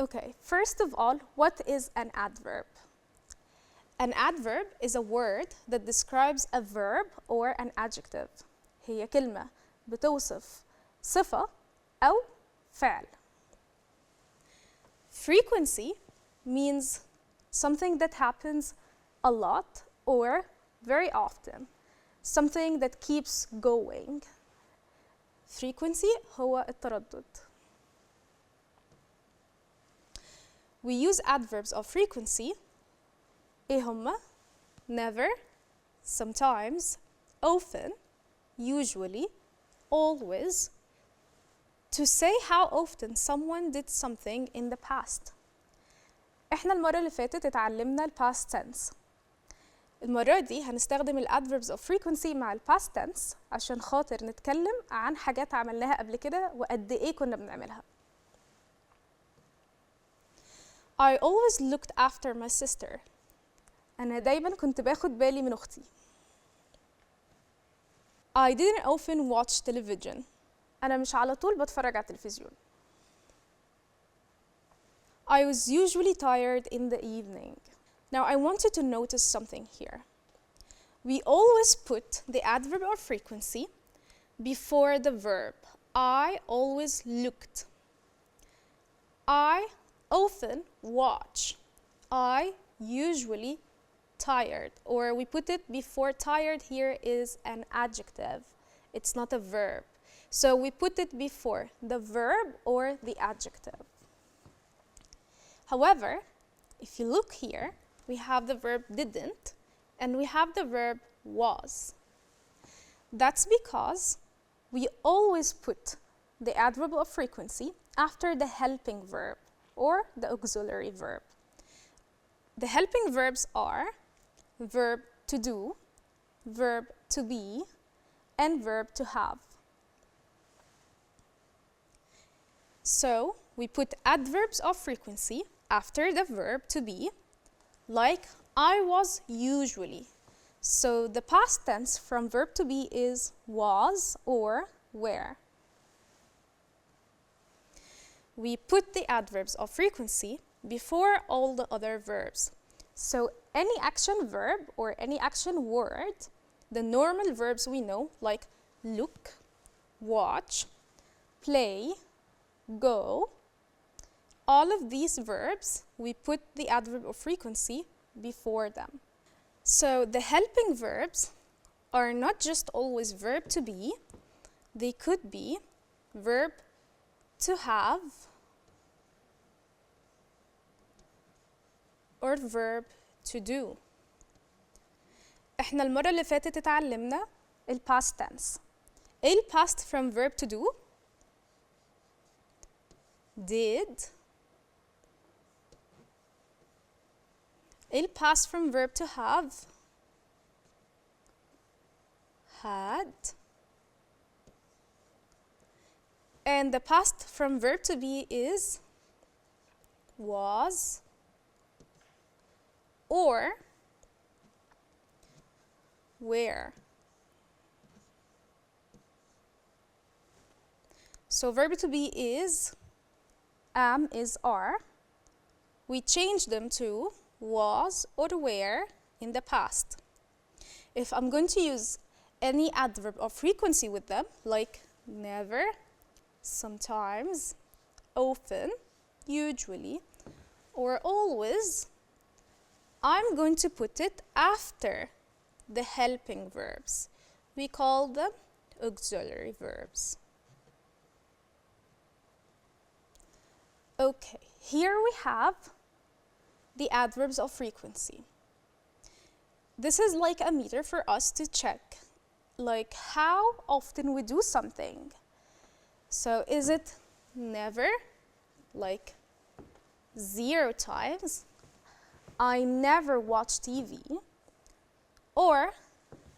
Okay, first of all, what is an adverb? An adverb is a word that describes a verb or an adjective. هي كلمة بتوصف صفة أو فعل. Frequency means something that happens a lot or very often. Something that keeps going. Frequency هو التردد. We use adverbs of frequency. إيه هما؟ Never, sometimes, often, usually, always, to say how often someone did something in the past. إحنا المرة اللي فاتت اتعلمنا ال past tense. المرة دي هنستخدم ال adverbs of frequency مع ال past tense عشان خاطر نتكلم عن حاجات عملناها قبل كده وقد إيه كنا بنعملها. I always looked after my sister. أنا دايماً كنت باخد بالي من أختي. I didn't often watch television. أنا مش على طول بتفرج على التلفزيون. I was usually tired in the evening. Now I want you to notice something here. We always put the adverb of frequency before the verb. I always looked. I often watch. I usually tired, or we put it before tired here is an adjective. It's not a verb. So we put it before the verb or the adjective. However, if you look here, we have the verb didn't and we have the verb was. That's because we always put the adverb of frequency after the helping verb or the auxiliary verb. The helping verbs are verb to do, verb to be, and verb to have. So we put adverbs of frequency after the verb to be, like I was usually. So the past tense from verb to be is was or were. We put the adverbs of frequency before all the other verbs. So any action verb or any action word, the normal verbs we know, like look, watch, play, go, all of these verbs, we put the adverb of frequency before them. So the helping verbs are not just always verb to be, they could be verb to have or verb to do. احنا المرة اللي فاتت اتعلمنا ال past tense. ايه ال past from verb to do؟ did. ايه ال past from verb to have؟ had. And the past from verb to be is was or where. So verb to be is, am is, are. We change them to was or were in the past. If I'm going to use any adverb of frequency with them, like never, sometimes, often, usually, or always, I'm going to put it after the helping verbs. We call them auxiliary verbs. Okay, here we have the adverbs of frequency. This is like a meter for us to check, like how often we do something. So is it never, like 0 times? I never watch TV. Or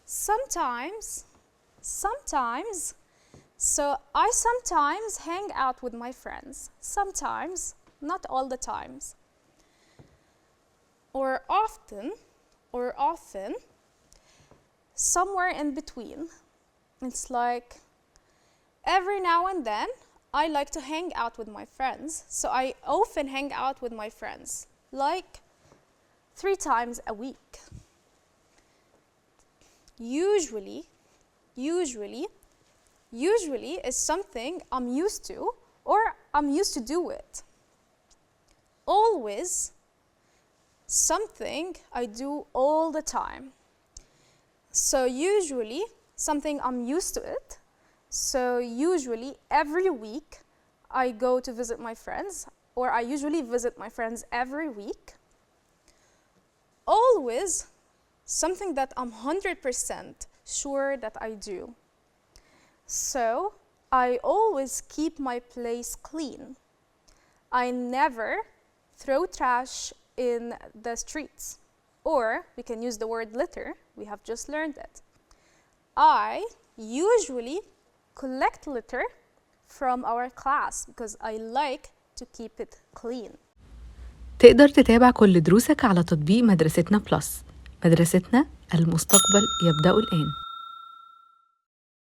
sometimes. So I sometimes hang out with my friends. Sometimes, not all the times. Or often, somewhere in between. It's like every now and then I like to hang out with my friends, so I often hang out with my friends, like 3 times a week. Usually is something I'm used to or I'm used to do it. Always, something I do all the time. So usually, something I'm used to it. So usually, every week, I go to visit my friends, or I usually visit my friends every week. Always, something that I'm 100% sure that I do. So I always keep my place clean. I never throw trash in the streets. Or we can use the word litter, we have just learned it. I usually collect litter from our class because I like to keep it clean. تقدر تتابع كل دروسك على تطبيق مدرستنا بلس. مدرستنا، المستقبل يبدأ الآن.